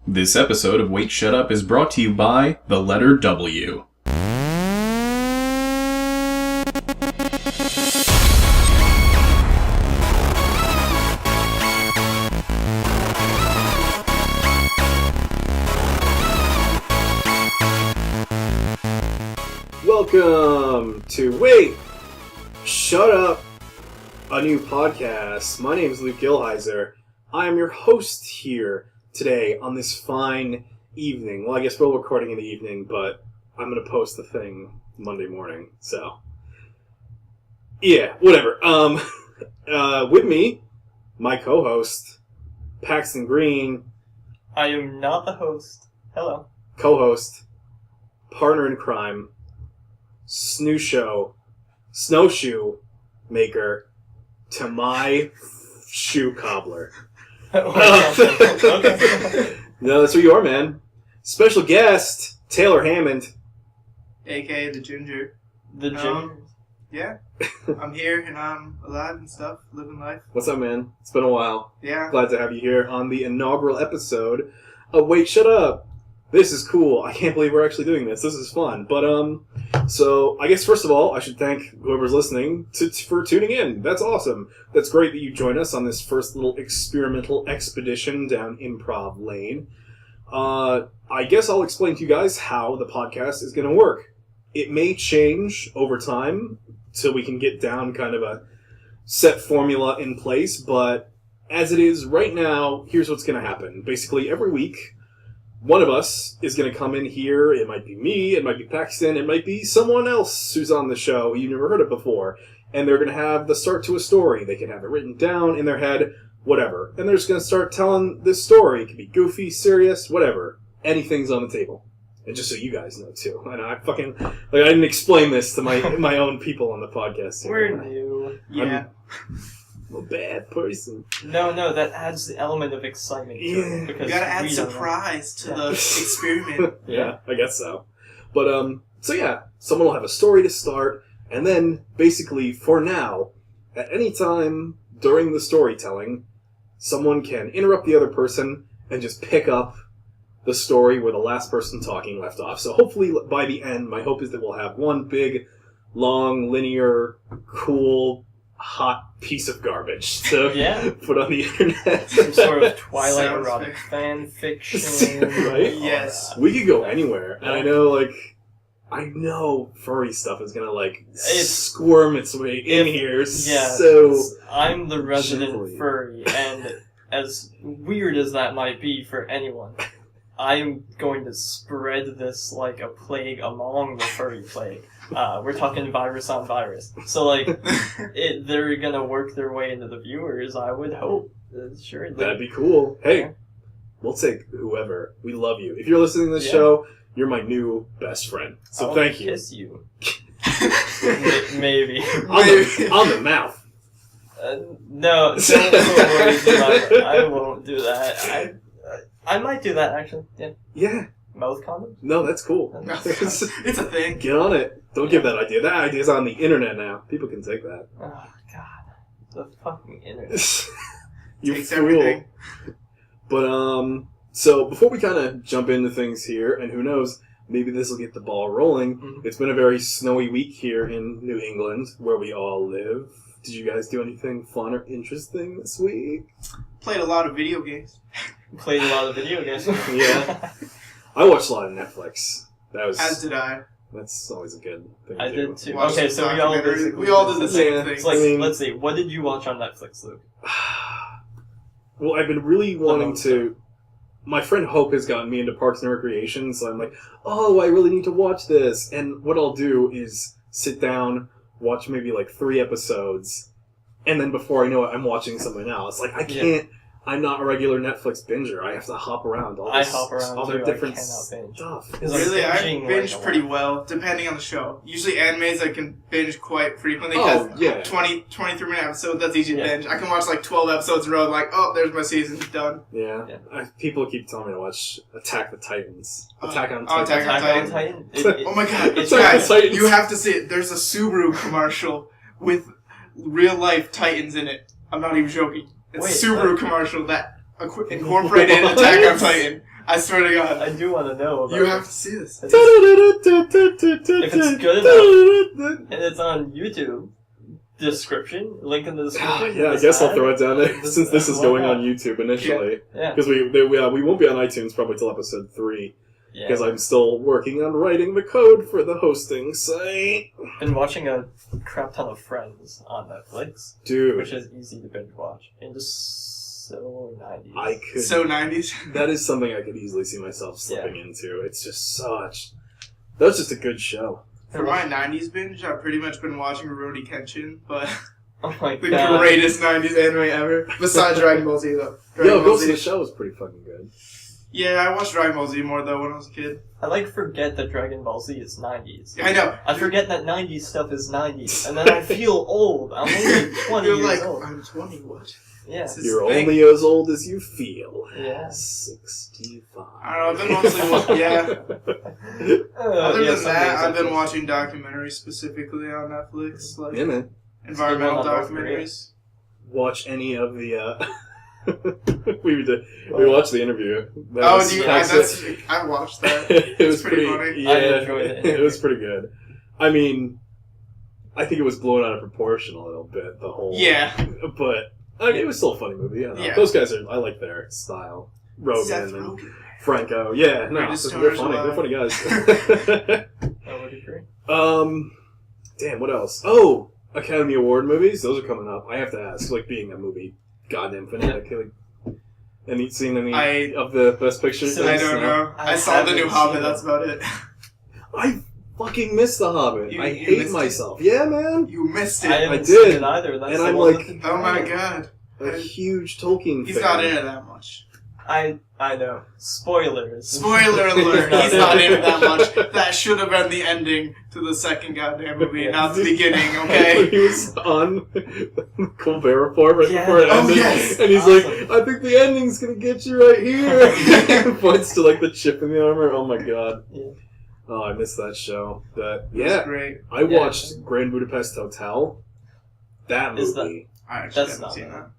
This episode of Wait Shutup is brought to you by the letter W. Welcome to Wait Shutup, a new podcast. My name is Luke Gilheiser. I am your host here today on this fine evening. Well, I guess we're recording in the evening, but I'm going to post the thing Monday morning, so yeah, whatever. With me, my co-host, Paxton Green. I am not the host. Hello. Co-host, partner in crime, snowshoe maker to my shoe cobbler. Okay. No, that's what you are, man. Special guest, Taylor Hammond. A.K.A. the Ginger. The Ginger. Yeah. I'm here and I'm alive and stuff, living life. What's up, man? It's been a while. Yeah. Glad to have you here on the inaugural episode of Wait Shut Up. This is cool. I can't believe we're actually doing this. This is fun. But, so I guess first of all, I should thank whoever's listening for tuning in. That's awesome. That's great that you joined us on this first little experimental expedition down improv lane. I guess I'll explain to you guys how the podcast is going to work. It may change over time till we can get down kind of a set formula in place, but as it is right now, here's what's going to happen. Basically, every week, one of us is going to come in here. It might be me, it might be Paxton, it might be someone else who's on the show. You never heard it before. And they're going to have the start to a story. They can have it written down in their head, whatever. And they're just going to start telling this story. It can be goofy, serious, whatever. Anything's on the table. And just so you guys know, too. And I didn't explain this to my own people on the podcast here. We're new. Yeah. I'm a bad person. No, that adds the element of excitement to it. Because You gotta add we don't know. surprise to the experiment. Yeah, I guess so. But, so yeah, someone will have a story to start, and then, basically, for now, at any time during the storytelling, someone can interrupt the other person and just pick up the story where the last person talking left off. So hopefully, by the end, my hope is that we'll have one big, long, linear, cool, hot piece of garbage to put on the internet. Some sort of Twilight Sounds erotic fair. fan fiction. Right? Yes. We could go anywhere, and I know furry stuff is gonna squirm its way in here. Yeah, So I'm the resident gently. furry, and as weird as that might be for anyone, I'm going to spread this like a plague among the furry plague. We're talking virus on virus. So, they're gonna work their way into the viewers, I would hope. Sure. that'd be cool. Hey, we'll take whoever. We love you. If you're listening to this show, you're my new best friend. So I'll thank you. Kiss you. Maybe. On the mouth. No, don't worry. I won't do that. I might do that, actually. Yeah. Yeah. Mouth condom? No, that's cool. It's a thing. Get on it. Don't give that idea. That idea's on the internet now. People can take that. Oh, God. The fucking internet. You Takes fool. everything. But, so before we kind of jump into things here, and who knows, maybe this will get the ball rolling. Mhm. It's been a very snowy week here in New England, where we all live. Did you guys do anything fun or interesting this week? Played a lot of video games. Played a lot of video games. Yeah. I watched a lot of Netflix. As did I. That's always a good thing to I do. did too. Watched Okay, some so we all documentaries. basically We all did the same Yeah. thing. It's like, I mean- let's see, what did you watch on Netflix, Luke? Well, I've been really wanting most to... My friend Hope has gotten me into Parks and Recreation, so I'm like, oh, I really need to watch this. And what I'll do is sit down, watch maybe 3 episodes, and then before I know it, I'm watching something else. I can't... I'm not a regular Netflix binger. I have to hop around all this I hop around other too. different I cannot binge. stuff. Because I'm Really, I binging, binge like, a pretty lot. well, depending on the show. Usually animes I can binge quite frequently, Oh, because yeah. 23-minute episodes, that's easy to Yeah. binge. I can watch 12 episodes in a row, oh, there's my season, done. Yeah. Yeah. People keep telling me to watch Attack the Titans. Attack on Attack on Titan. Titan? Oh my god, It's Attack on guys, Titans. you have to see it. There's a Subaru commercial with real-life Titans in it. I'm not even joking. It's Wait, a Subaru commercial that incorporated Attack on Titan. I swear to God. I do want to know about You have it. to see this. If it's good enough, and it's on YouTube, description, link in the description. Yeah, I guess I'll throw it down there since this is going on YouTube initially. Yeah. Because we won't be on iTunes probably till episode 3. Yeah. Because I'm still working on writing the code for the hosting site. Been watching a crap ton of Friends on Netflix, Dude, which is easy to binge watch. And just so 90s. I could. So 90s. That is something I could easily see myself slipping into. It's just such. That was just a good show. For my 90s binge, I've pretty much been watching Rurouni Kenshin, but Oh my the god. greatest 90s anime ever. Besides Dragon Ball Z, though. Dragon Yo, Ball Ghost Z. in the Shell was pretty fucking good. Yeah, I watched Dragon Ball Z more, though, when I was a kid. I forget that Dragon Ball Z is 90s. I know. I forget that 90s stuff is 90s, and then I feel old. I'm only 20 You're years like, old. I'm 20, what? Yeah. This is You're thing. only as old as you feel. Yeah. 65. I don't know, I've been mostly Other yeah, than some that, days I've been I- watching documentaries specifically on Netflix, like Yeah, man. environmental It's the one on North documentaries. Watch any of the. we watched the interview. That Oh, was I watched that. it was It's pretty pretty. funny. Yeah, I enjoyed it. It was pretty good. I mean, I think it was blown out of proportion a little bit. The whole. Yeah. But I mean, it was still a funny movie. I don't know. Yeah. Those guys are. I like their style. Rogan Seth and Rogen. Franco. Yeah, no, Greatest they're stoners funny. They're alive. funny guys. I would agree. Damn. What else? Oh, Academy Award movies. Those are coming up. I have to ask. Like being a movie goddamn fanatic. Like, any seen any of the best pictures? So I don't know. I I saw the haven't new Hobbit, seen that's about it. I fucking miss The Hobbit. You I hate missed it? myself. Yeah, man. You missed I it. haven't did. seen it either. That's And the I'm one like, with the Oh my dragon. god. A huge Tolkien He's fan. not in it that much. I know. Spoilers. Spoiler alert, he's not in it that much. That should have been the ending to the second goddamn movie, not the beginning, When okay? he was on Colbert Report right Yeah. before it Oh, ended, yes. and he's Awesome. like, "I think the ending's gonna get you right here." Points to like the chip in the armor. Oh my god. Yeah. Oh, I missed that show. That It was yeah, great. I Yeah. watched Grand Budapest Hotel. That Is movie. I actually That's haven't not seen that.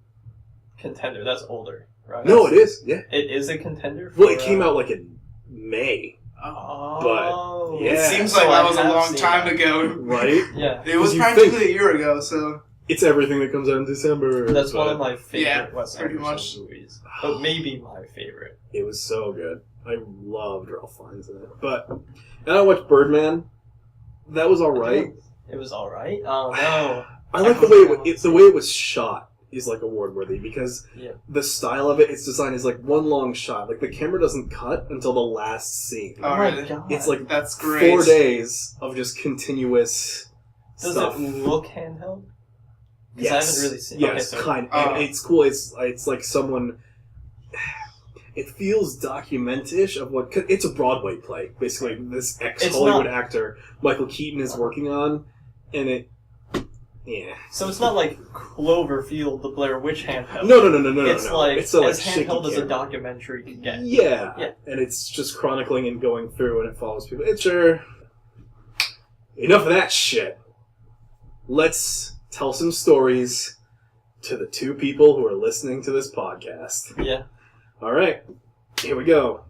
Contender. That's older, right? No, it is. Yeah. It is a contender. Well, it for, came out like in May, Oh. yeah. It seems So like I that was a have long seen time that. ago. right? Yeah. It was You practically think- a year ago, so... It's everything that comes out in December. That's one but of my favorite Yeah, Wes pretty Anderson much. movies. But maybe my favorite. It was so good. I loved Ralph Fiennes in it. But and I watched Birdman. That was all right. It was alright. Oh no. I like the way the way it was shot is like award worthy because Yeah. the style of it, its design is like one long shot. Like the camera doesn't cut until the last scene. Oh, Oh my really? god. It's like That's great. 4 days of just continuous Does stuff. it look handheld? 'Cause Yes. I haven't really seen. Yes, Okay, so kind. Oh. And it's cool. It's like someone. It feels document-ish of what... 'cause it's a Broadway play, basically. This ex-Hollywood not- actor, Michael Keaton, is working on, and it... Yeah. So it's not like Cloverfield, the Blair Witch handheld. No. It's like it's so, as shaky handheld as a camera. documentary could get. Yeah. Yeah. And it's just chronicling and going through, and it follows people. It's sure... Enough of that shit. Let's tell some stories to the 2 people who are listening to this podcast. Yeah. All right, here we go.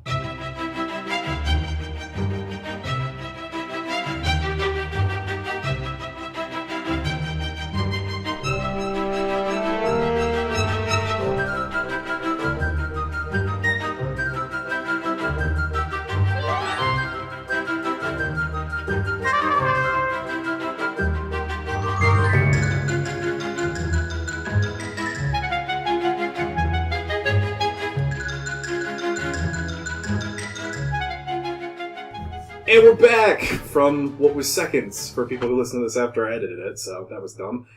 And we're back from what was seconds for people who listen to this after I edited it, so that was dumb.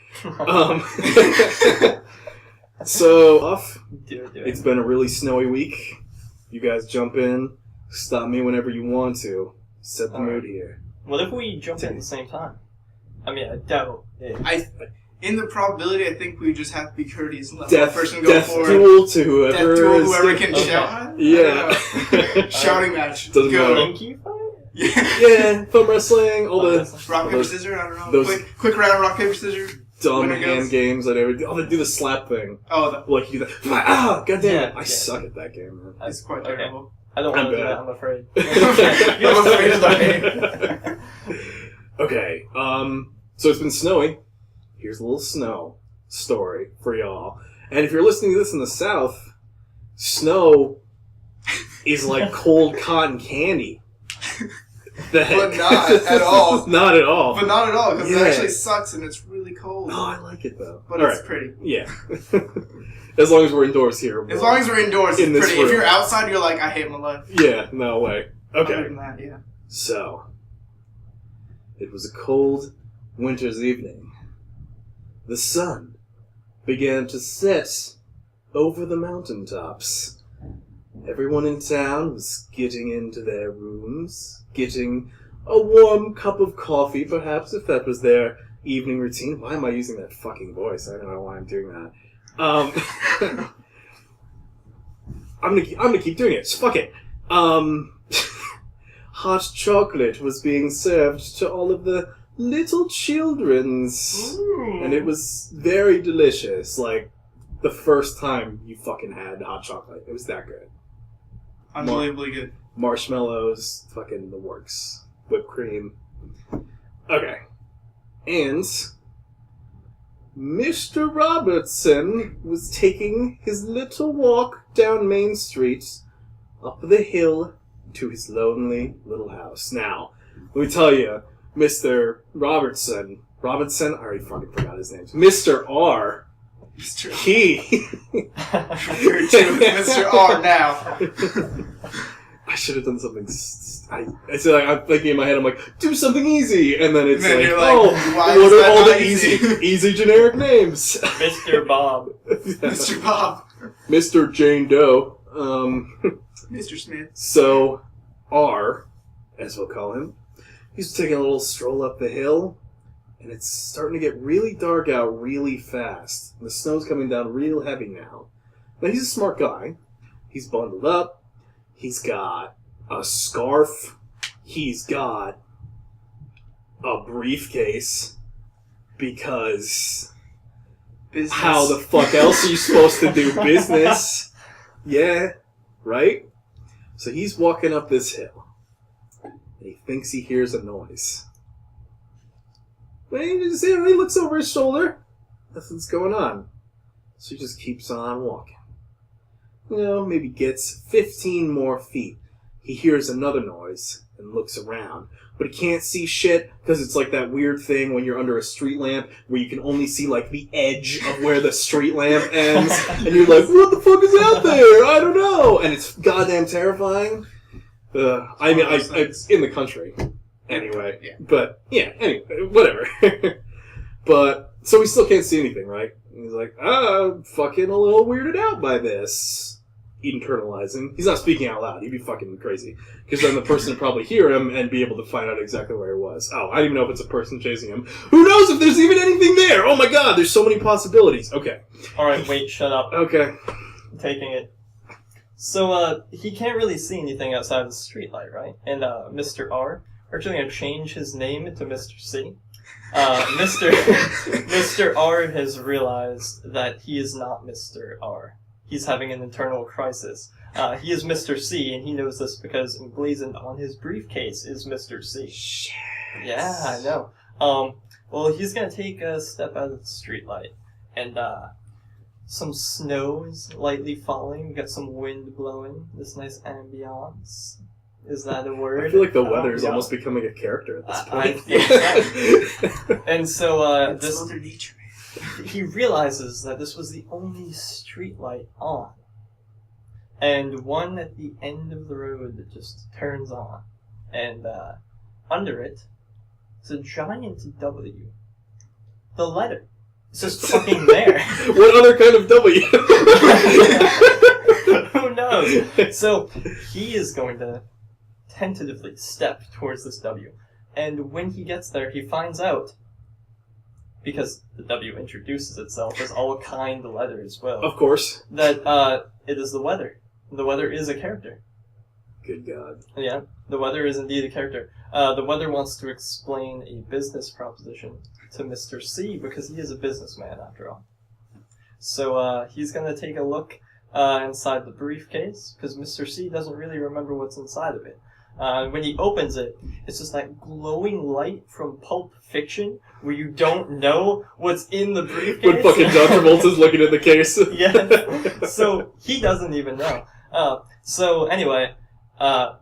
So, off. Do it. It's been a really snowy week. You guys jump in, stop me whenever you want to. Set the mood here. What if we jump in at the same time? I mean, I doubt it. In the probability, I think we just have to be courteous and let Death, one person go death forward. duel to whoever Death duel, is- whoever can Okay. shout. Yeah. Shouting match. Doesn't go. matter. Pinky fight? Yeah. Yeah, thumb wrestling, all the Rock, paper, those- scissors? I don't know. those- Quick round of rock, paper, scissors. dumb Winner goes. hand games I never do. Oh, they do the slap thing. Oh, Like, you do that. Ah, goddamn it. Yeah, I yeah. suck at that game, man. that's quite Okay. terrible. I don't want I'm to do bad. that, I'm afraid. I'm afraid of the rain. Okay, so it's been snowing. Here's a little snow story for y'all. And if you're listening to this in the South, snow is like cold cotton candy. But not at all. Not at all. But not at all, because Yeah. it actually sucks and it's really cold. Oh, I like it though. But All it's right. pretty. Yeah. As long as we're indoors here. As long as we're indoors, In it's this pretty. If room. you're outside, you're like, I hate my life. Yeah, no way. Other Okay. than that, yeah. So, it was a cold winter's evening. The sun began to set over the mountaintops. Everyone in town was getting into their rooms, getting a warm cup of coffee, perhaps, if that was their evening routine. Why am I using that fucking voice? I don't know why I'm doing that. I'm gonna keep doing it. Fuck it. Hot chocolate was being served to all of the little children's, and it was very delicious. Like the first time you fucking had hot chocolate, it was that good. Unbelievably good. Marshmallows, fucking the works, whipped cream. Okay, and Mr. Robertson was taking his little walk down Main Street, up the hill to his lonely little house. Now, let me tell you, Mr. Robertson, I already fucking forgot his name. Mr. R. Mr. He. Referred to as Mr. R now. I should have done something. I said, like, I'm thinking in my head, I'm like, do something easy, and then it's And then like, you're like, oh, why what is are that all the not easy? easy generic names? Mr. Bob. Mr. Bob. Mr. Jane Doe. Mr. Smith. So, R, as we'll call him, he's taking a little stroll up the hill, and it's starting to get really dark out really fast. The snow's coming down real heavy now. Now, he's a smart guy. He's bundled up. He's got a scarf. He's got a briefcase. Because Business. how the fuck else are you supposed to do business? Yeah, right? So he's walking up this hill. And he thinks he hears a noise. But he looks over his shoulder. Nothing's going on. So he just keeps on walking. You know, maybe gets 15 more feet. He hears another noise and looks around. But he can't see shit because it's like that weird thing when you're under a street lamp where you can only see like the edge of where the street lamp ends. And you're like, what the fuck is out there? I don't know. And it's goddamn terrifying. I mean, it's in the country. Anyway. Yeah. But, yeah, anyway, whatever. But, so we still can't see anything, right? And he's like, fucking a little weirded out by this. Internalizing. He's not speaking out loud. He'd be fucking crazy. Because then the person would probably hear him and be able to find out exactly where he was. Oh, I don't even know if it's a person chasing him. Who knows if there's even anything there? Oh my god, there's so many possibilities. Okay. Alright, wait, shut up. Okay. I'm taking it. So, he can't really see anything outside of the streetlight, right? And, Mr. R, we're actually going to change his name to Mr. C. Mr. R has realized that he is not Mr. R. He's having an internal crisis. He is Mr. C, and he knows this because emblazoned on his briefcase is Mr. C. Shit. Yeah, I know. Well, he's gonna take a step out of the streetlight, and, some snow is lightly falling. We got some wind blowing. This nice ambiance. Is that a word? I feel like the weather is Yeah. almost becoming a character at this point. Yeah. And so, It's Mother Nature. he realizes that this was the only streetlight on. And one at the end of the road that just turns on. And under it is a giant W. The letter. It's just fucking there. What other kind of W? Who knows? So he is going to tentatively step towards this W. And when he gets there, he finds out, because the W introduces itself as all kind letters will, Of course. that it is the weather. The weather is a character. Good God. Yeah, the weather is indeed a character. The weather wants to explain a business proposition to Mr. C because he is a businessman after all. So he's going to take a look inside the briefcase, because Mr. C doesn't really remember what's inside of it. When he opens it, it's just that glowing light from Pulp Fiction, where you don't know what's in the briefcase. When fucking John Travolta's looking at the case. Yeah. So he doesn't even know. So anyway,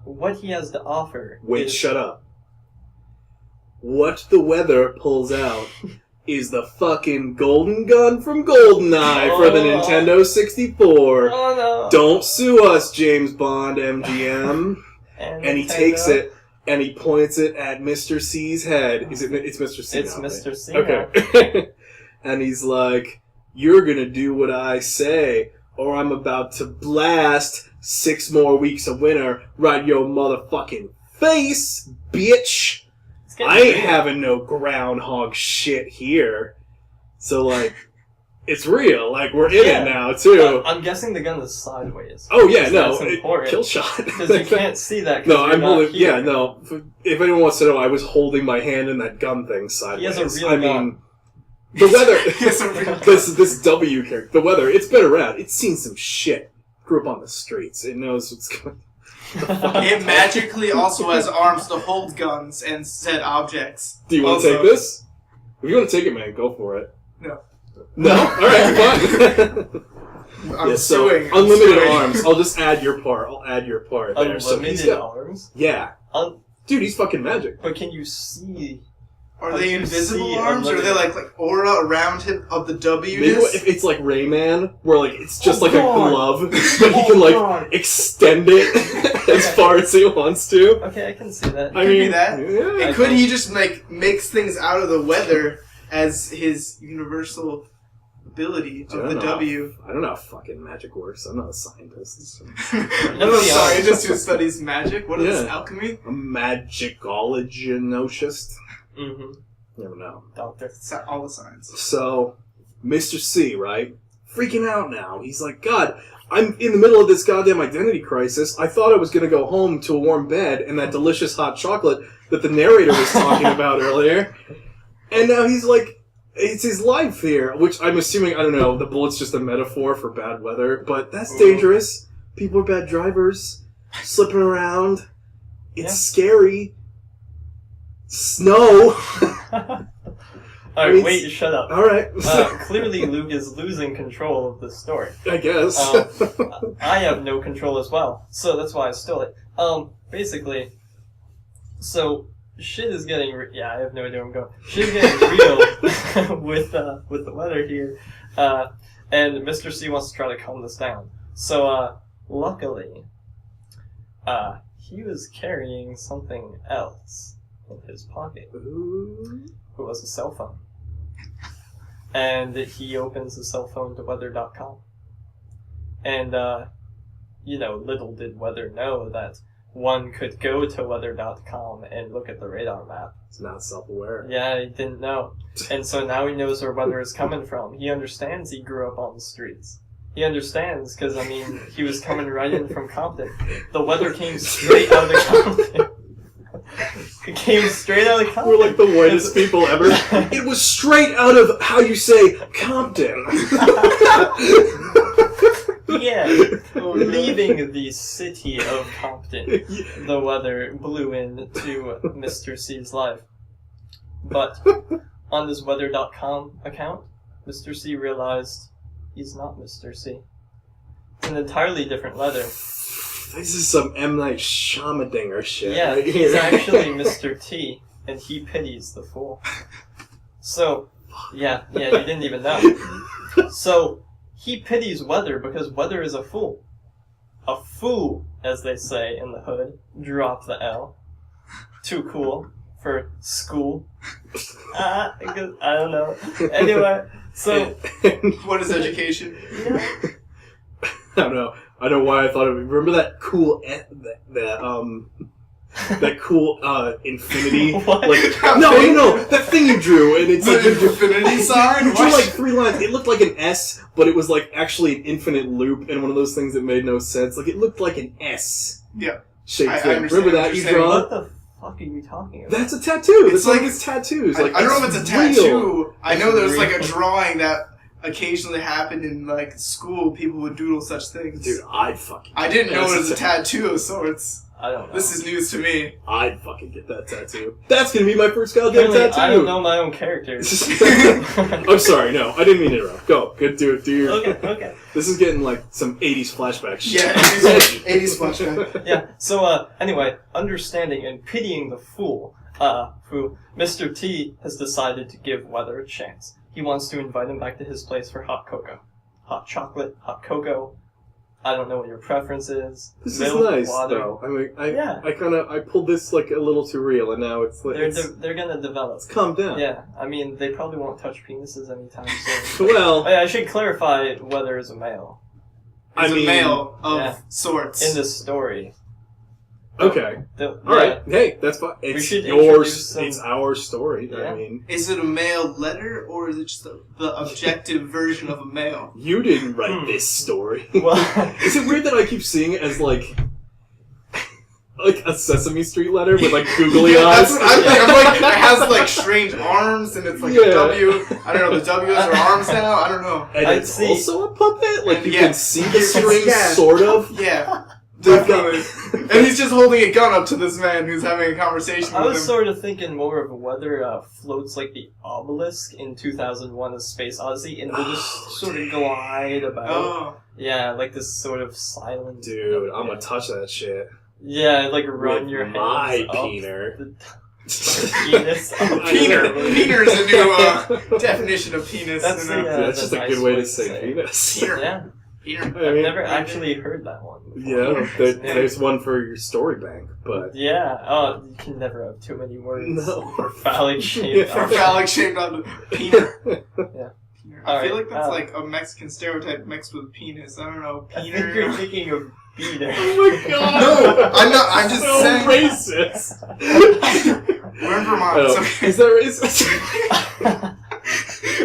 what he has to offer Wait, is... shut up. What the weather pulls out is the fucking golden gun from GoldenEye for the Nintendo 64. Oh no. Don't sue us, James Bond, MGM. And he takes it and he points it at Mr. C's head. It's Mr. C. It's now, Mr. right? C. Okay. And he's like, "You're gonna do what I say, or I'm about to blast 6 more weeks of winter right your motherfucking face, bitch. I ain't having no groundhog shit here." So, like, it's real. Like, we're in it now, too. I'm guessing the gun is sideways. Oh, yeah, no. That's important. Kill shot. Because you can't see that. No, I'm holding... here. Yeah, no. If anyone wants to know, I was holding my hand in that gun thing sideways. He has a real gun. The weather... He has a real gun. This W character. The weather, it's been around. It's seen some shit. Grew up on the streets. It knows what's going on. It magically also has arms to hold guns and said objects. Do you want to take this? If you want to take it, man, go for it. No. No? Alright, fine. I'm suing. Unlimited arms. I'll just add your part. I'll add your part there. So Unlimited arms? Yeah. Dude, he's fucking magic. But can you see... Are they invisible arms, or are they like aura around him of the W? Maybe if it's like Rayman, where like it's just like a glove, but he can like extend it as far as he wants to. Okay, I can see that. Could be that. Yeah. And could he just like makes things out of the weather as his universal ability to the W? I don't know how fucking magic works. I'm not a scientist. I'm a scientist who studies magic. What is alchemy? A magicologist. Mm-hmm. Never know. Doctor. It's all the science. So, Mr. C, right? Freaking out now. He's like, God, I'm in the middle of this goddamn identity crisis. I thought I was going to go home to a warm bed and that delicious hot chocolate that the narrator was talking about earlier. And now he's like, it's his life here, which I'm assuming, I don't know, the bullet's just a metaphor for bad weather, but that's dangerous. People are bad drivers, slipping around. It's scary. Snow. Alright, wait, shut up. Alright. Clearly Luke is losing control of this story. I guess. I have no control as well, so that's why I stole it. Basically, so shit is getting I have no idea where I'm going. Shit is getting real with the weather here, and Mr. C wants to try to calm this down. So luckily, he was carrying something else in his pocket. Ooh. It was a cell phone. And he opens the cell phone to weather.com. And, little did weather know that one could go to weather.com and look at the radar map. It's not self-aware. Yeah, he didn't know. And so now he knows where weather is coming from. He understands he grew up on the streets. He understands because, he was coming right in from Compton. The weather came straight out of Compton. It came straight out of Compton. We're like the whitest people ever. It was straight out of how you say Compton. Yeah. Leaving the city of Compton, the weather blew into Mr. C's life. But on this weather.com account, Mr. C realized he's not Mr. C. It's an entirely different letter. This is some M. Night Shyamalan shit. Yeah, right he's here. actually Mr. T, and he pities the fool. So, you didn't even know. So, he pities Weather because Weather is a fool. A fool, as they say in the hood. Drop the L. Too cool for school. I don't know. Anyway, so... What is education? Yeah. I don't know. I don't know why I thought of it. Remember that cool, that cool infinity? What? No, that thing you drew, and it's like The infinity sign? You drew like 3 lines. It looked like an S, but it was like actually an infinite loop, and one of those things that made no sense. Like it looked like an S. Yeah. Shaped I thing. understand Remember what that you you're saying. draw? What the fuck are you talking about? That's a tattoo. It's That's like like- it's tattoos. I Like don't know if it's a real. tattoo. I know there's like a drawing that occasionally happened in like school. People would doodle such things. Dude, I'd fucking... I didn't know it was a tattoo of sorts. I don't know. This is news to me. I'd fucking get that tattoo. That's gonna be my first goddamn Apparently, tattoo. I don't know my own characters. I'm sorry, no, I didn't mean to interrupt. Go, good, do your... Okay. This is getting like some 80s flashback shit. Yeah, 80s flashback. Yeah, so, anyway, understanding and pitying the fool, Mr. T has decided to give Weather a chance. He wants to invite him back to his place for hot cocoa. Hot chocolate, hot cocoa. I don't know what your preference is. This Milk, is nice, water. though. I mean, Yeah. I pulled this like a little too real, and now it's like... They're gonna develop. Let's calm down. Yeah, I mean, they probably won't touch penises anytime soon. Well... I should clarify Weather is a male. He's a male of yeah. sorts. In this story. Okay. Alright, hey, that's fine. It's should yours. introduce some- It's our story. Yeah. I mean... Is it a male letter, or is it just the objective version of a male? You didn't write this story. Well, Is it weird that I keep seeing it as like a Sesame Street letter with like googly eyes? That's what I'm thinking. I'm like, it has like strange arms, and it's like a W. I don't know, the W's are arms now? I don't know. And I'd it's see- also a puppet? Like, you Yeah. can see the strings, Yeah. sort of? Yeah. They've Definitely. And he's just holding a gun up to this man who's having a conversation I with was him. sort of thinking more of whether floats like the obelisk in 2001: A Space Odyssey, and will just sort of glide about. Oh. Yeah, like this sort of silent. Dude, I'm yeah. gonna touch that shit. Yeah, like run With your hands my up peener. the penis. Peener is a new definition of penis. That's you know? the, That's just a nice good way to to say say. penis. Peener. Yeah, Peener. I I've mean, never actually heard that one before. Yeah, there's one for your story bank, but... Yeah, oh, you can never have too many words No. for phallic shaped. Or phallic shaped on peener. Yeah. Peener. I Alright, feel like that's like a Mexican stereotype mixed with penis. I don't know. I think you're Peener. thinking of beater. Oh my god! No, I'm not. I'm just so saying. racist! We're in Vermont. Oh, It's okay. is that racist?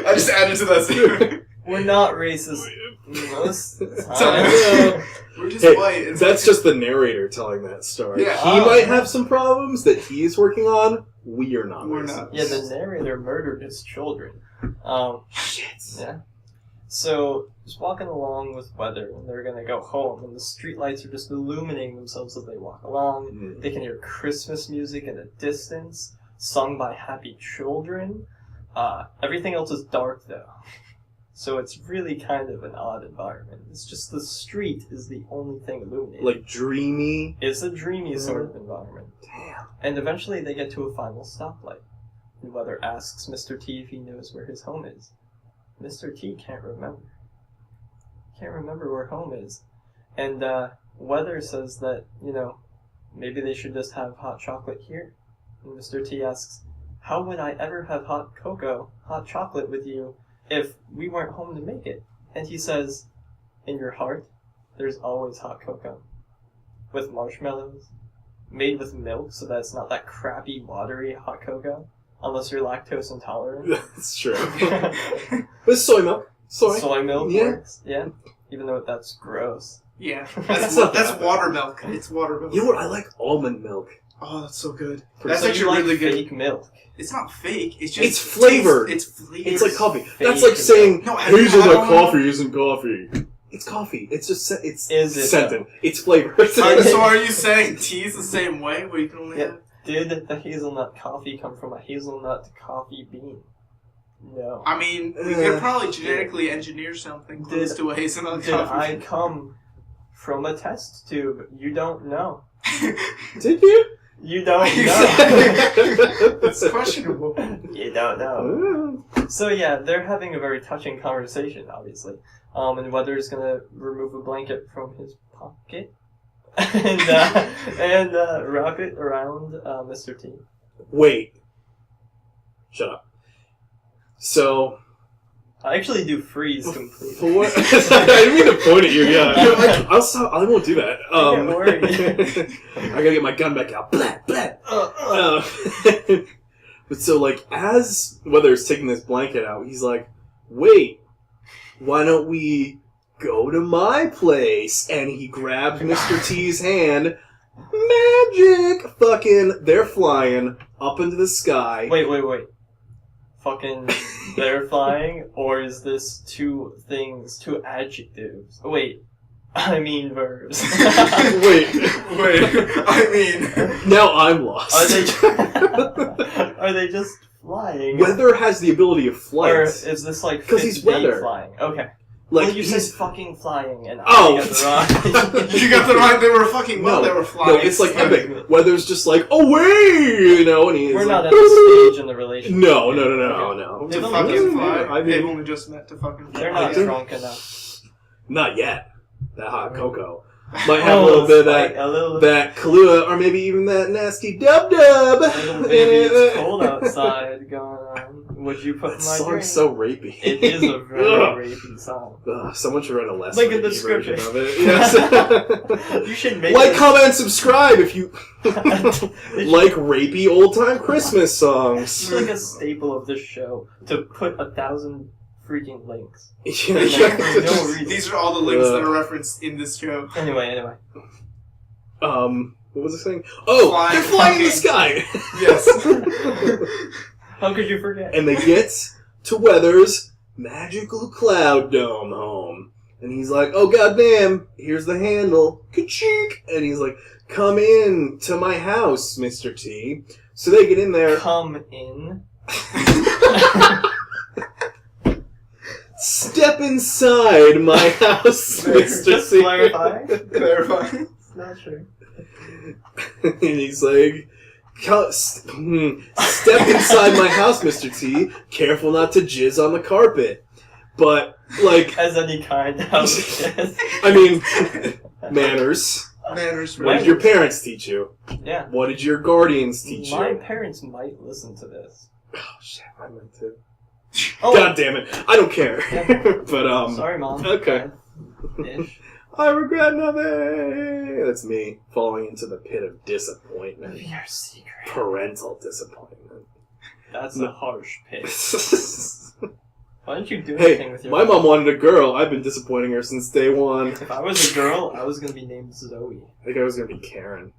I just added to that statement. We're not racist most of the Time. time. We're just Hey, white. It's that's like- just the narrator telling that story. Yeah. He Oh. might have some problems that he is working on. We are not. We're racist. not. Yeah, the narrator murdered his children. Shit. Yeah. So, just walking along with Weather, and they're gonna go home, and the streetlights are just illuminating themselves as they walk along. Mm. They can hear Christmas music in the distance, sung by happy children. Everything else is dark, though. So it's really kind of an odd environment. It's just the street is the only thing illuminated. Like dreamy. It's a dreamy sort of environment. Damn. And eventually they get to a final stoplight. And Weather asks Mr. T if he knows where his home is. Mr. T can't remember. Can't remember where home is. And Weather says that, maybe they should just have hot chocolate here. And Mr. T asks, how would I ever have hot chocolate with you if we weren't home to make it? And he says, in your heart, there's always hot cocoa. With marshmallows. Made with milk so that it's not that crappy, watery hot cocoa. Unless you're lactose intolerant. That's true. But soy milk. Soy milk Yeah. works, yeah. Even though that's gross. Yeah, That's not that's bad. water milk. It's water milk. You know what? I like almond milk. Oh, that's so good. So That's you actually like really good. fake milk. It's not fake. It's just It's flavored. It's flavored. It's like coffee. Fake That's like saying No, have you hazelnut had almond milk? coffee isn't coffee. It's coffee. It's just it's Is it, scented. It's flavored. So are you saying tea's the same way, where you can only Yeah. have? Did the hazelnut coffee come from a hazelnut coffee bean? No. I mean, we could probably genetically engineer something close Did- to a hazelnut Did coffee. I come from a test tube? You don't know. Did you? You don't know. It's questionable. You don't know. So yeah, they're having a very touching conversation, obviously. And Weather's gonna remove a blanket from his pocket and wrap it around Mr. T. Wait. Shut up. So, I actually do freeze completely. for what? I didn't mean to point at you. Yeah, I'll stop. I won't do that. Don't worry. I gotta get my gun back out. Blah blah. But so, like, as Weather's taking this blanket out, he's like, "Wait, why don't we go to my place?" And he grabs Mr. T's hand. Magic! Fucking, they're flying up into the sky. Wait. fucking they're flying, or is this two adjectives? Wait, I mean verbs. Wait, I mean, now I'm lost. Are they just flying? Weather has the ability of flight. Or is this like 'Cause he's weather. flying? Okay. Like Well, you said he's fucking flying, and Oh. I got the wrong. you got the right. They were fucking well. They were flying. No, it's like epic. Weather's just like away, you know, and he's We're like, not at the stage in the relationship. No. Okay. To They've fucking only- fly. I mean- They've only just met to fucking fly. They're not Yeah. drunk enough. Not yet. That hot cocoa might have a little bit of like that. a little That Kahlua, or maybe even that nasty dub-dub. little baby, it's cold outside going on. Would you put That my drink? song's so rapey. It is a very Ugh. rapey song. Ugh, someone should write a less Link in rapey the description. version of it. Yes. You should make Like, this- comment, and subscribe if you like rapey old-time Christmas songs. It's like a staple of this show to put 1,000 freaking links. Yeah, Like, yeah. for no reason. These are all the links that are referenced in this show. Anyway. What was I saying? Oh, Flying they're flying in the fucking- sky! Yes. How could you forget? And they get to Weather's magical cloud dome home. And he's like, oh goddamn, here's the handle. Ka-chink! And he's like, come in to my house, Mr. T. So they get in there. Come in. Step inside my house, Mr. Just T. clarify. Clarify. It's not true. And he's like, step inside my house, Mr. T. Careful not to jizz on the carpet. But, like, As any kind of yes. I mean, manners. Manners. What did your parents teach you? Yeah. What did your guardians teach My you? parents might listen to this. Oh, shit, I meant to. Oh, God damn it. I don't care. Yeah. But, sorry, Mom. okay. Ish. I regret nothing. That's me falling into the pit of disappointment. Your secret. Parental disappointment. That's No. a harsh pick. Why didn't you do Hey, anything with your my mom wanted a girl. I've been disappointing her since day one. If I was a girl, I was gonna be named Zoe. I think I was gonna be Karen.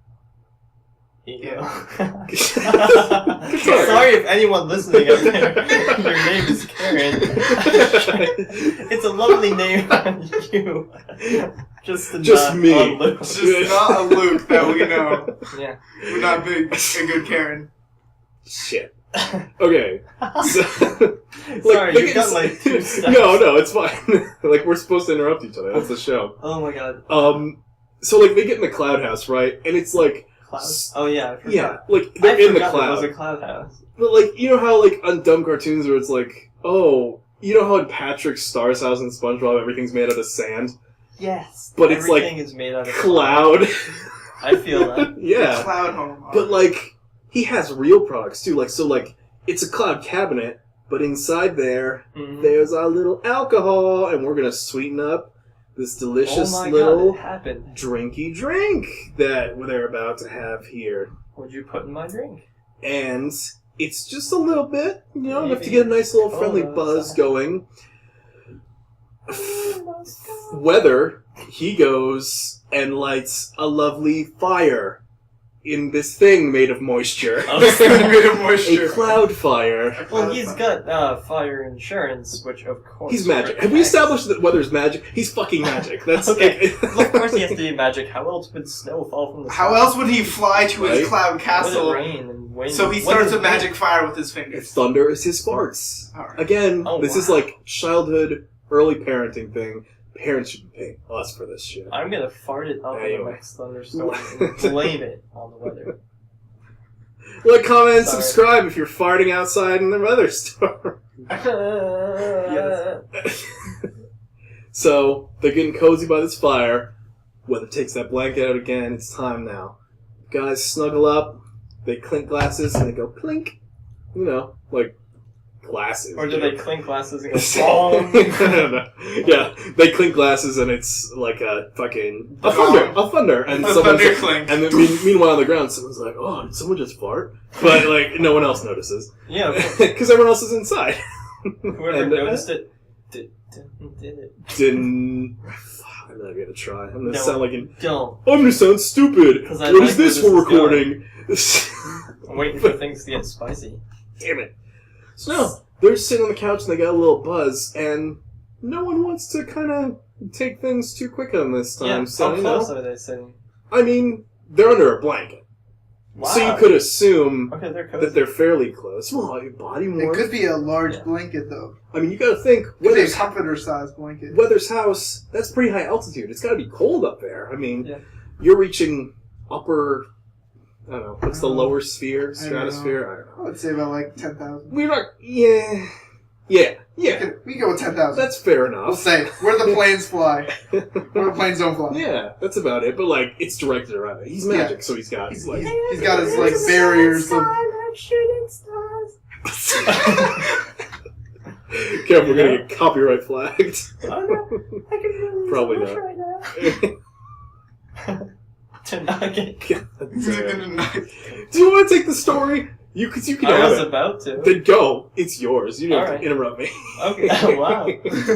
Yeah. Sorry. Sorry if anyone listening out there, your name is Karen. It's a lovely name on you. Just not me. on Luke. It's just not a Luke that we know. Yeah. We're not big a good Karen. Shit. Okay. So, Sorry, they you've get got ins- like 2 steps. No, it's fine. Like, we're supposed to interrupt each other. That's the show. Oh my god. So, like, they get in the cloud house, right? And it's like, Clouds? Oh yeah, I forgot. yeah, like, they're in the It was cloud. a cloud house. But, like, you know how, like, on dumb cartoons where it's like, oh, you know how in Patrick's Star's house in SpongeBob everything's made out of sand? Yes. But it's like everything is made out of Cloud. I feel that. Yeah. Cloud home. But, like, he has real products, too. Like, so, like, it's a cloud cabinet, but inside there, Mhm. there's our little alcohol, and we're gonna sweeten up this delicious oh my little god, it happened. drinky drink that they're about to have here. What'd you put in my drink? And it's just a little bit, you know, enough to Maybe. get a nice little friendly Oh, buzz that's- going. Weather, he goes and lights a lovely fire in this thing made of moisture. Made of A moisture. cloud fire. Well, he's got fire insurance, which of course. He's magic. Have we established that Weather's magic? He's fucking magic. That's Okay. Well, of course he has to be magic. How else would snow fall from the sky? How else would he fly to his Right? cloud Would it castle? rain and wind? So he What starts does a it magic rain? fire with his fingers. Thunder is his farts. Alright. Again, Oh, this is wow. like childhood, early parenting thing. Parents should be paying us for this shit. I'm gonna fart it up in Anyway. the next thunderstorm and blame it on the weather. Like, comment, and Sorry. subscribe if you're farting outside in the weather storm. Yes. So, they're getting cozy by this fire. Weather takes that blanket out again. It's time now. Guys snuggle up. They clink glasses and they go clink. You know, like glasses. Or do you know. they clink glasses and go boom? No. Yeah, they clink glasses and it's like a fucking a thunder, and A someone's thunder clink. and then meanwhile on the ground, someone's like, "Oh, did someone just fart?" But like, no one else notices Yeah, because everyone else is inside. whoever And, noticed it did it. Didn't. I'm not gonna try. I'm gonna No. sound like an. Don't. I'm gonna sound stupid. 'Cause I What like is this where for this is recording? I'm waiting for things to get spicy. Damn it. So, they're sitting on the couch and they got a little buzz, and no one wants to kind of take things too quick on this time. Yeah, So, how close are they sitting? I mean, they're under a blanket. Wow. So you could assume Okay, they're cozy. that they're fairly close. Well, your body warm. It could be a large blanket, though. I mean, you gotta think, It could be a Weather's, comforter-sized blanket. Weather's house, that's pretty high altitude. It's gotta be cold up there. I mean, Yeah. you're reaching upper, I don't know, what's the I don't know. lower sphere? I don't know. Stratosphere? I don't know. I would say about like 10,000. We're not, yeah. Yeah. We can go with 10,000. That's fair We'll enough. say where the planes fly, where the planes don't fly. Yeah, that's about it. But, like, it's directed around it. He's magic, so he's got, He's like... got his like barriers. Of, shooting stars. Careful, we're gonna get copyright flagged. Oh no, I can really use Probably a not. brush right now. To not get. God damn. Nice. Do you want to take the story? You can I have was it. about to. Then go. It's yours. You don't have Alright. to interrupt me. Okay. Wow.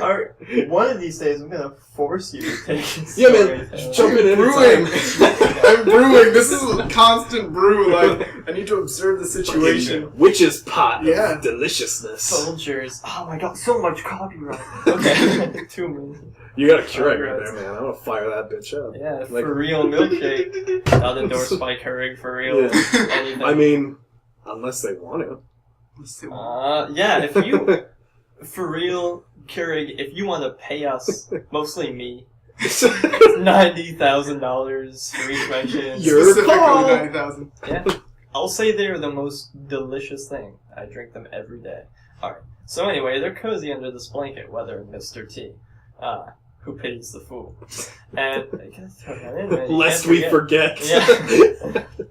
Alright. One of these days, I'm gonna force you to take this. Yeah, man. Jump in Brewing. anytime. I'm brewing. This is a constant brew. Like, I need to observe the situation. Witch's pot Yeah. of deliciousness. Soldiers. Oh my god, so much copyright. Okay. 2 minutes. You got a Keurig right Congrats. there, man. I'm gonna fire that bitch up. Yeah, Like- for real milkshake. Not endorsed by Keurig, for real. Yeah. Anything. I mean, unless they want to. Yeah, if you, for real, Keurig, if you want to pay us, mostly me, $90,000 for each mention, Your Specifically call. 90,000. yeah, I'll say they're the most delicious thing. I drink them every day. Alright, so anyway, they're cozy under this blanket, Weather and Mr. T, who pities the fool. And, I gotta throw that in, man. You Lest can't we forget. Yeah.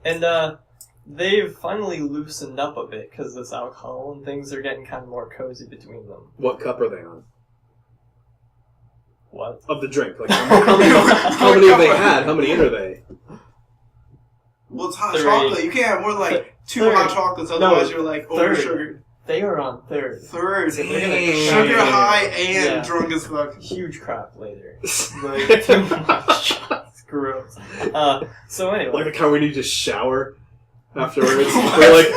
And, they've finally loosened up a bit because this alcohol and things are getting kind of more cozy between them. What cup are they on? What? Of the drink. Like, how many have they had? How many in are they? Well, it's hot 3. chocolate. You can't have more than like 2 3. hot chocolates, otherwise No, you're like 3. over sugared. They are on 3rd. Third. They're gonna Dang. Sugar crack high and Yeah. drunk as fuck. Huge crap later. Like, too much. It's gross. So Like anyway. the kind where you just shower afterwards. we're like,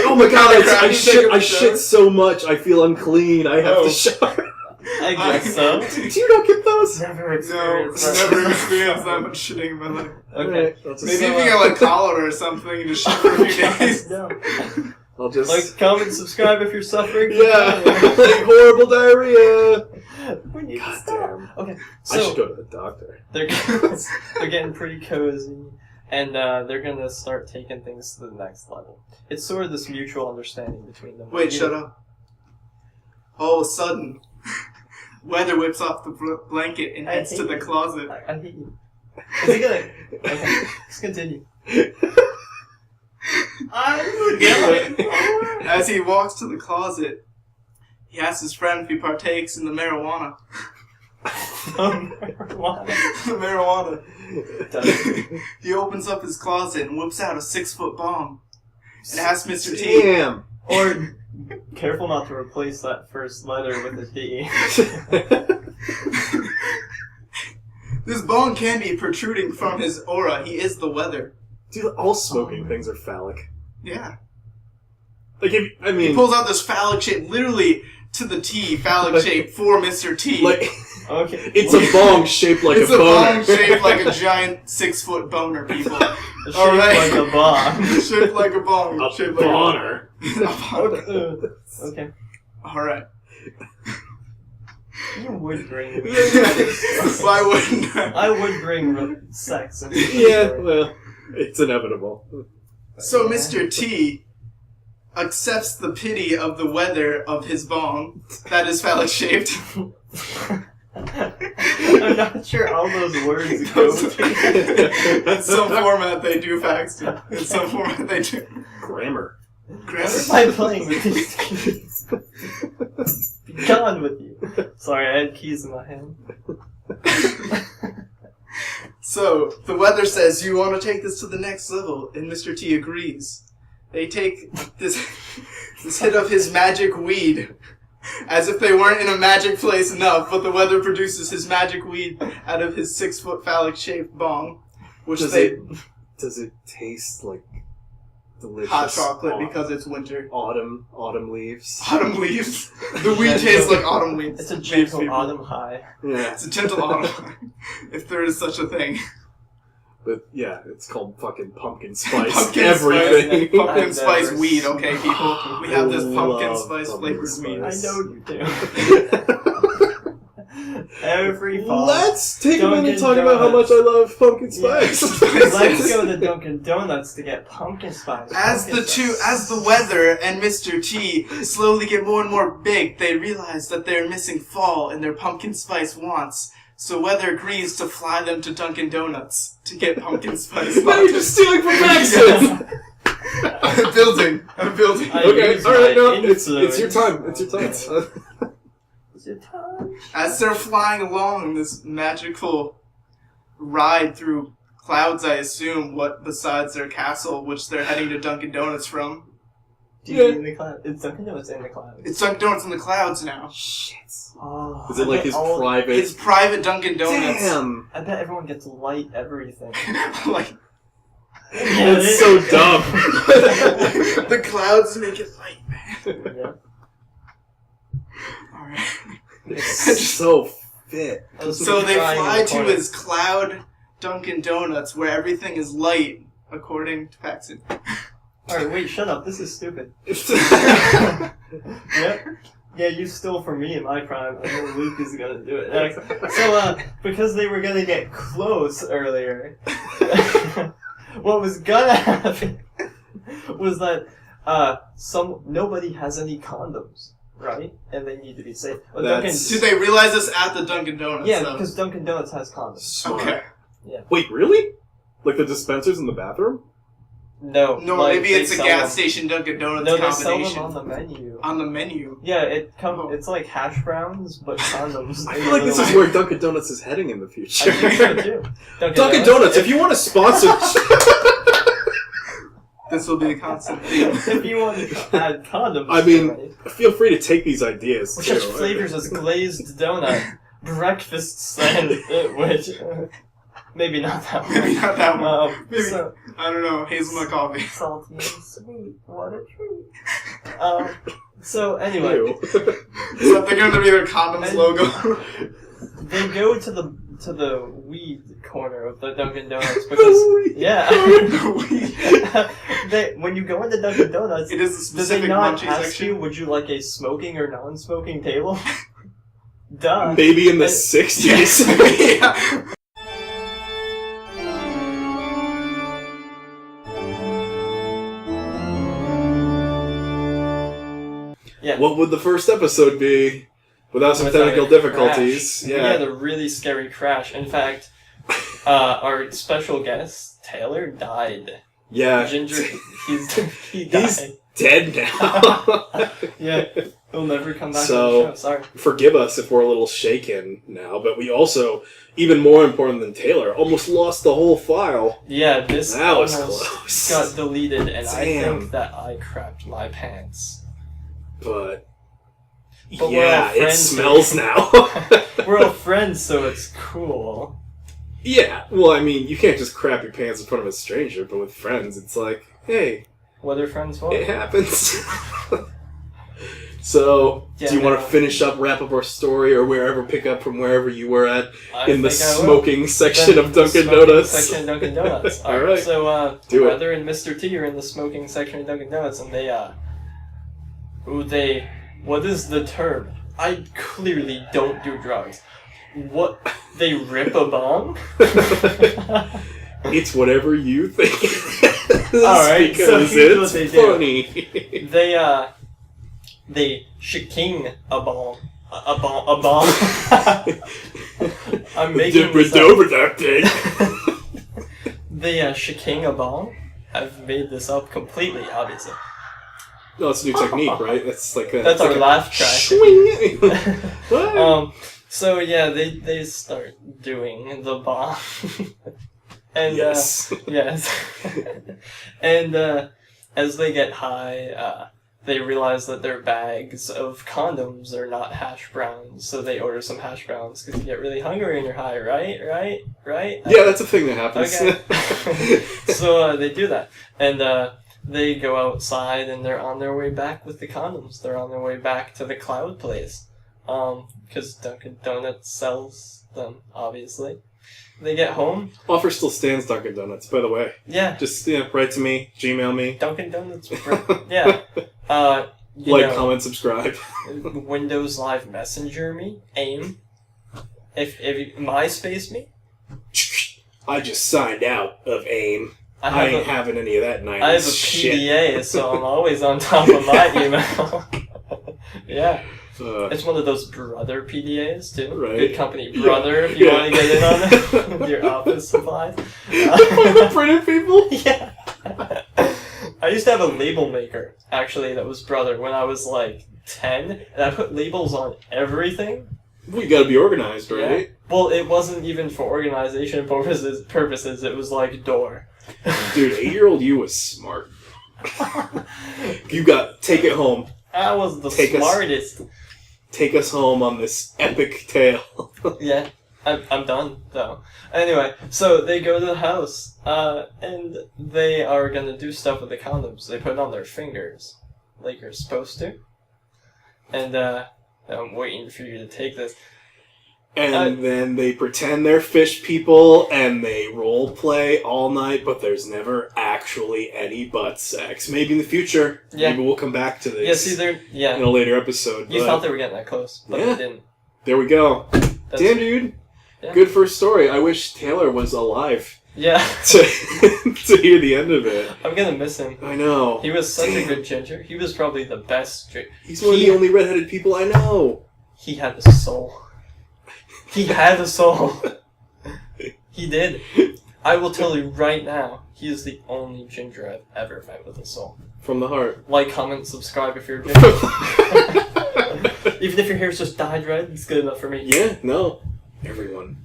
oh my god, I Take a shit shower. so much, I feel unclean, I have Oh. to shower. I guess so. Do you not get those? Never No, experienced that. never experienced that much shitting in my life. Okay. Alright, I'll just, Maybe So, if you get like cholera or something, you just shit for a few days. No. I'll just Like, comment, subscribe if you're suffering. yeah, like horrible diarrhea. We need to God stop. damn. Okay. I should So, go to the doctor. they're getting pretty cozy. And they're gonna start taking things to the next level. It's sort of this mutual understanding between them. Wait, shut up. All of a sudden, Weather whips off the blanket and I heads to hate the you. closet. I hate you. Is he gonna? Okay, let's continue. I'm yelling. As he walks to the closet, he asks his friend if he partakes in the marijuana. Marijuana. The marijuana. He opens up his closet and whips out a 6-foot bomb and asks Mr. T. Damn. Or careful not to replace that first letter with a D. This bone can be protruding from his aura. He is the weather. Dude, all smoking things are phallic. Yeah. Like, if, I He mean, pulls out this phallic shape, literally to the T, phallic shape for Mr. T. like, Okay. it's a bong shaped like it's a a boner. bone shaped like a giant 6-foot boner, people. Shaped Alright. like a bomb. Shaped like a bong. A Shaped like boner. a boner. Okay. Alright. You would bring. Why wouldn't I? I would bring sex into the Yeah, story. well, it's inevitable. So Mr. T accepts the pity of the weather of his bong that is phallic shaped. I'm not sure all those words go together. In some format they do, Paxton. In some format they do. Grammar. Why am I playing with these keys? Be gone with you. Sorry, I had keys in my hand. So, the weather says, you want to take this to the next level, and Mr. T agrees. They take this hit of his magic weed, as if they weren't in a magic place enough, but the weather produces his magic weed out of his 6-foot phallic-shaped bong, which Does they... it taste like... delicious hot chocolate because it's winter. autumn leaves. Autumn leaves. The weed tastes like autumn leaves. It's a Makes gentle people- autumn high. Yeah, It's a gentle autumn, if there is such a thing. but yeah, it's called fucking pumpkin spice. Pumpkin everything. spice, pumpkin I've spice never weed. seen- Okay, people, we have this pumpkin Love spice pumpkin flavored weed. I spice. know you do. Every fall. Let's take a minute Dunkin' and talk about how much Donuts. I love pumpkin spice. Let's go to Dunkin' Donuts to get pumpkin spice. As Pumpkin spice. as the weather and Mr. T slowly get more and more big, they realize that they're missing fall in their pumpkin spice wants. So Weather agrees to fly them to Dunkin' Donuts to get pumpkin spice. No, you're just stealing from Paxton. I'm building. I Okay, use all right, my no, it's your influence. time. It's your time. It's your time. As they're flying along this magical ride through clouds, I assume, what besides their castle, which they're heading to Dunkin' Donuts from. Do you Yeah. in the cloud? It's Dunkin' Donuts in the cloud. It's Dunkin' Donuts in the clouds now. Shit. Oh, Is it like his private? His private Dunkin' Donuts. Damn. I bet everyone gets light everything. Like, That's so dumb. the clouds make it light, man. Yeah. Alright. It's so fit. So they fly to his cloud Dunkin' Donuts where everything is light, according to Paxton. Alright, wait, shut up. This is stupid. Yep. Yeah, you stole from me in my prime. I know Luke is gonna do it next. So, because they were gonna get close earlier, what was gonna happen was that nobody has any condoms, right? And they need to be safe. Well, That's- Did they realize this at the Dunkin' Donuts? yeah, though? because Dunkin' Donuts has condoms. Smart. Okay. Wait, really? Like the dispensers in the bathroom? No, No, like, maybe they it's a sell gas them. station Dunkin' Donuts No, they sell combination. them on the menu. On the menu. Yeah, Oh. it's like hash browns, but condoms. I feel like this is where Dunkin' Donuts is heading in the I future. think so too. Dunkin' Donuts, if you want to sponsor... This will be a constant theme. if you want to add condoms, I mean, to it, feel free to take these ideas. with too. such flavors as glazed donut, breakfast sandwich, which maybe not that one. Maybe not that one. Maybe, So, I don't know, hazelnut coffee. salty and sweet, what a treat. So anyway, Ew. Is that they're going to be their condoms And- logo? they go to the weed corner of the Dunkin' Donuts because yeah, when you go into Dunkin' Donuts, It is a do they specific not munchy ask section. you, would you like a smoking or non-smoking table? Duh. Maybe in the And- 60s. Yeah. Yeah. What would the first episode be without some Without technical a difficulties? crash. Yeah. We had a really scary crash. In fact, our special guest Taylor died. Yeah. Ginger, he died. He's dead now. Yeah, he'll never come back So- on the show. Sorry. Forgive us if we're a little shaken now, but we also, even more important than Taylor, almost lost the whole file. Yeah, this That was almost close. got deleted, and I Damn. think that I crapped my pants. But But we're yeah, all it friends, smells so- now. We're all friends, so it's cool. Yeah, well, I mean, you can't just crap your pants in front of a stranger, but with friends, it's like, hey, What are friends for? it happens. So, Yeah, do you want to no. finish up, wrap up our story, or wherever, pick up from wherever you were at in the think I will. smoking section Then of the Dunkin' smoking Donuts? Section of Dunkin' Donuts. All right. So, Do it. Heather and Mr. T are in the smoking section of Dunkin' Donuts, and what is the term? I clearly don't do drugs. What, they rip a bong? It's whatever you think. Alright, so because here's what it's they do. funny. They shaking a bong. A bong. I'm making this up. over that thing. They shaking a bong. I've made this up completely, obviously. No, it's a new technique, right? That's like a. That's like our a laugh track. Swing. What? So yeah, they start doing the bomb. And Yes. yes. And as they get high, they realize that their bags of condoms are not hash browns, so they order some hash browns because you get really hungry when you're high, right? Yeah, that's a thing that happens. Okay. So they do that, and they go outside and they're on their way back with the condoms. They're on their way back to the cloud place. Because Dunkin' Donuts sells them, obviously. They get home. Offer still stands, Dunkin' Donuts, by the way. Yeah. Just, write to me, Gmail me. Dunkin' Donuts. Yeah. Comment, subscribe. Windows Live Messenger me. AIM. If MySpace me. I just signed out of AIM. I ain't having any of that 90s I have a PDA, so I'm always on top of my email. Yeah. It's one of those brother PDAs, too. Right. Good company, brother, if you want to get in on it. With your office supplies. For the printer people? Yeah. I used to have a label maker, actually, that was brother when I was like 10, and I put labels on everything. Well, you gotta be organized, right? Yeah. Well, it wasn't even for organization purposes. It was like door. Dude, 8-year-old you was smart. You got take it home. I was the smartest. Take us home on this epic tale. Yeah, I'm done though. Anyway, so they go to the house, and they are gonna do stuff with the condoms. They put it on their fingers, like you're supposed to. And I'm waiting for you to take this. And then they pretend they're fish people, and they role play all night, but there's never actually any butt sex. Maybe in the future. Yeah. Maybe we'll come back to this. Yeah, see, they're in a later episode. You thought they were getting that close, but Yeah. they didn't. There we go. Damn, dude. Yeah. Good first story. I wish Taylor was alive Yeah. to hear the end of it. I'm gonna miss him. I know. He was such a good ginger. He was probably the best. He's one of the only redheaded people I know. He had a soul. He had a soul. He did. I will tell you right now, he is the only ginger I've ever met with a soul. From the heart. Like, comment, subscribe if you're a ginger. Even if your hair's just dyed red, it's good enough for me. Yeah, no. Everyone.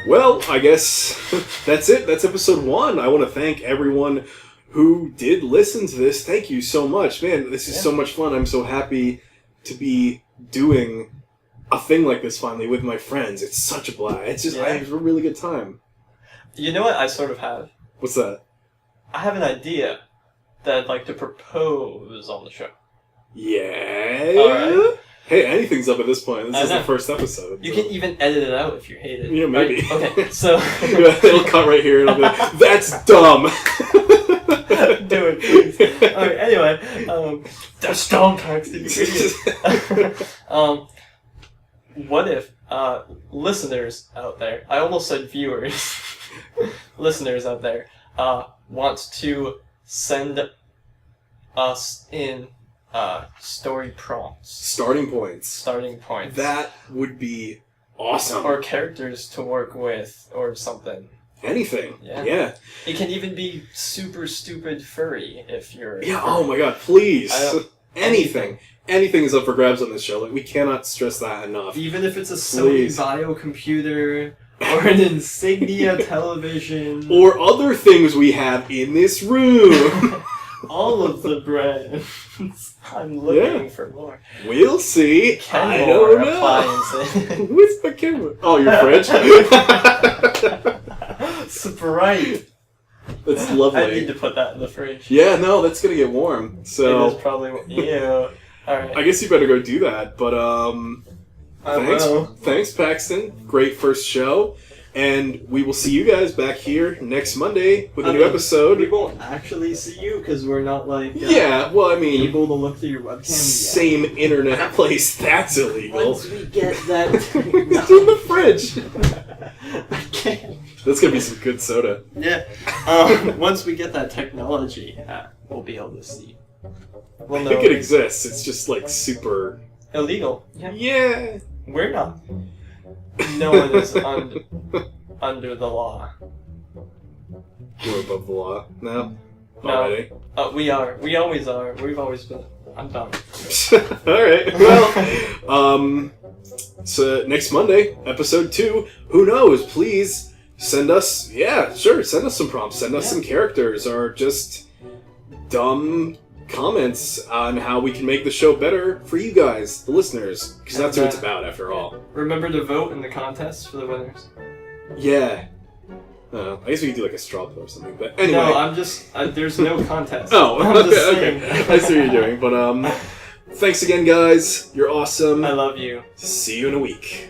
Well, I guess that's it. That's episode 1. I want to thank everyone who did listen to this. Thank you so much. Man, this is so much fun. I'm so happy to be doing a thing like this finally with my friends. It's such a blast. It's just, I have a really good time. You know what I sort of have? What's that? I have an idea that I'd like to propose on the show. Yeah. Alright. Hey, anything's up at this point. This is know. the first episode. You can even edit it out if you hate it. Yeah, maybe. Right? Okay, so... It'll cut right here and I'll be like, that's dumb! Do it, please. Alright, anyway, that's dumb, Paxton, you idiot. What if, listeners out there, I almost said viewers, listeners out there, want to send us in story prompts. Starting points. That would be awesome. Or characters to work with, or something. Anything. Yeah. It can even be super stupid furry if you're... Yeah, oh my god, please. Anything. Anything is up for grabs on this show. Like, we cannot stress that enough. Even if it's a Sony Vaio computer, or an Insignia television. Or other things we have in this room. All of the brands. I'm looking for more. We'll see. I don't know. What's the camera? Oh, your fridge? Sprite. That's lovely. I need to put that in the fridge. Yeah, no, that's gonna get warm. So it is probably... Ew. Alright. I guess you better go do that, but will. Thanks, Paxton. Great first show. And we will see you guys back here next Monday with a new episode. We won't actually see you because we're not like able to look through your webcam. Same internet place. That's illegal. Once we get that, it's in the fridge. I can't. That's gonna be some good soda. Yeah. Once we get that technology, we'll be able to see. I think it exists. It's just like super illegal. Yeah. We're not. No one is under the law. We're above the law. No? Already? We are. We always are. We've always been. I'm done. Alright. Well, so next Monday, episode 2. Who knows? Please send us, send us some prompts. Send us some characters or just dumb comments on how we can make the show better for you guys, the listeners, because that's what it's about, after all. Remember to vote in the contest for the winners. Yeah. I guess we could do like a straw poll or something, but anyway. No, I'm just... there's no contest. Oh, I'm just okay. saying. I see what you're doing, but thanks again, guys. You're awesome. I love you. See you in a week.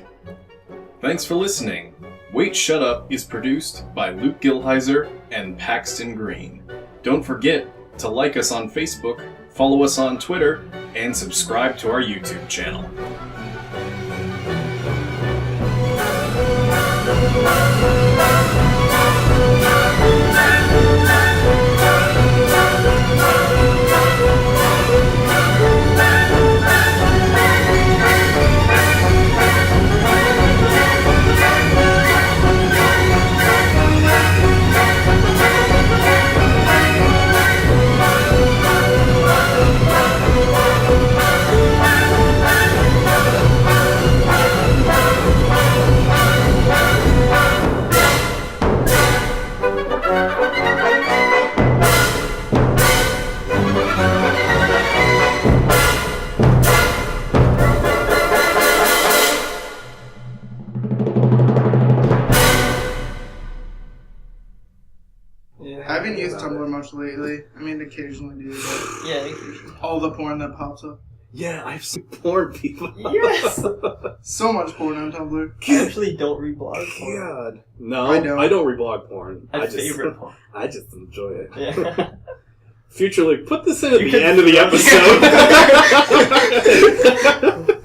Thanks for listening. Wait Shut Up is produced by Luke Gilheiser and Paxton Green. Don't forget to like us on Facebook, follow us on Twitter, and subscribe to our YouTube channel. I haven't used Tumblr much lately. I mean, occasionally do, but Yeah, occasionally. all the porn that pops up. Yeah, I've seen porn people. Yes! So much porn on Tumblr. I actually don't read blog porn. God. No, I don't. I don't reblog porn. I favorite porn. I just enjoy it. Yeah. Future Luke, put this in at You the can- end of the episode.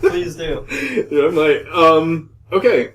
Please do. Yeah, I'm like, okay.